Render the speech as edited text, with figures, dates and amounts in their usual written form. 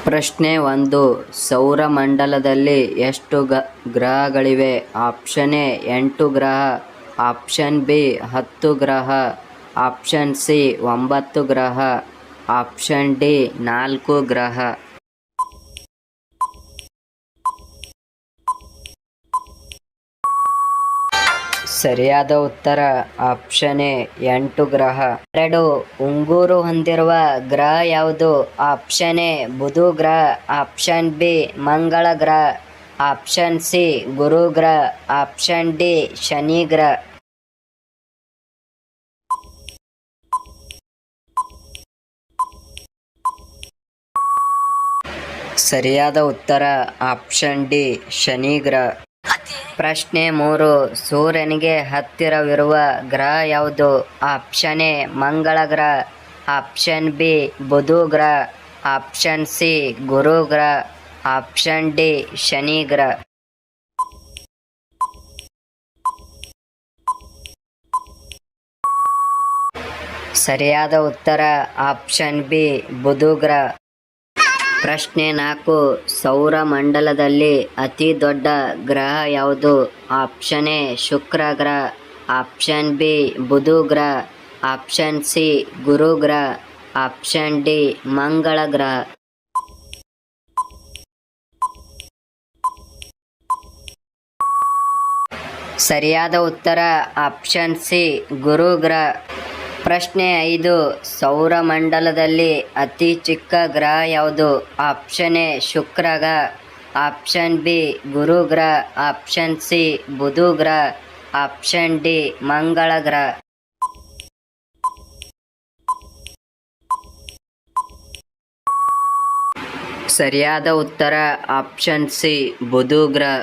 ಪ್ರಶ್ನೆ 1. ಸೌರಮಂಡಲದಲ್ಲಿ ಎಷ್ಟು ಗ್ರಹಗಳಿವೆ? Option A 8 ಗ್ರಹ, ಆಪ್ಷನ್ ಬಿ 10 ಗ್ರಹ, ಆಪ್ಷನ್ ಸಿ 9 ಗ್ರಹ, ಆಪ್ಷನ್ ಡಿ 4 ಗ್ರಹ. ಸರಿಯಾದ ಉತ್ತರ ಆಪ್ಷನ್ ಎ 8 ಗ್ರಹ. 2. ಉಂಗುರ ಹೊಂದಿರುವ ಗ್ರಹ ಯಾವುದು? ಆಪ್ಷನ್ ಎ ಬುಧ ಗ್ರಹ, ಆಪ್ಷನ್ ಬಿ ಮಂಗಳ ಗ್ರಹ, ಆಪ್ಷನ್ ಸಿ ಗುರು ಗ್ರಹ, ಆಪ್ಷನ್ ಡಿ ಶನಿ ಗ್ರಹ. ಸರಿಯಾದ ಉತ್ತರ ಆಪ್ಷನ್ ಡಿ ಶನಿ ಗ್ರಹ. ಪ್ರಶ್ನೆ 3. ಸೂರ್ಯನಿಗೆ ಹತ್ತಿರವಿರುವ ಗ್ರಹ ಯಾವುದು? ಆಪ್ಷನ್ ಎ ಮಂಗಳ ಗ್ರಹ, ಆಪ್ಷನ್ ಬಿ ಬುಧ ಗ್ರಹ, ಆಪ್ಷನ್ ಸಿ ಗುರು ಗ್ರಹ, ಆಪ್ಷನ್ ಡಿ ಶನಿ ಗ್ರಹ. ಸರಿಯಾದ ಉತ್ತರ ಆಪ್ಷನ್ ಬಿ ಬುಧ ಗ್ರಹ. ಪ್ರಶ್ನೆ 4. ಸೌರಮಂಡಲದಲ್ಲಿ ಅತಿ ದೊಡ್ಡ ಗ್ರಹ ಯಾವುದು? ಆಪ್ಷನ್ ಎ ಶುಕ್ರ ಗ್ರಹ, ಆಪ್ಷನ್ ಬಿ ಬುಧ ಗ್ರಹ, ಆಪ್ಷನ್ ಸಿ ಗುರು ಗ್ರಹ, ಆಪ್ಷನ್ ಡಿ ಮಂಗಳ ಗ್ರಹ. ಸರಿಯಾದ ಉತ್ತರ ಆಪ್ಷನ್ ಸಿ ಗುರು ಗ್ರಹ. ಪ್ರಶ್ನೆ 5. ಸೌರಮಂಡಲದಲ್ಲಿ ಅತಿ ಚಿಕ್ಕ ಗ್ರಹ ಯಾವುದು? ಆಪ್ಷನ್ ಎ ಶುಕ್ರ ಗ್ರಹ, ಆಪ್ಷನ್ ಬಿ ಗುರು ಗ್ರಹ, ಆಪ್ಷನ್ ಸಿ ಬುಧ ಗ್ರಹ, ಆಪ್ಷನ್ ಡಿ ಮಂಗಳ ಗ್ರಹ. ಸರಿಯಾದ ಉತ್ತರ ಆಪ್ಷನ್ ಸಿ ಬುಧ ಗ್ರಹ.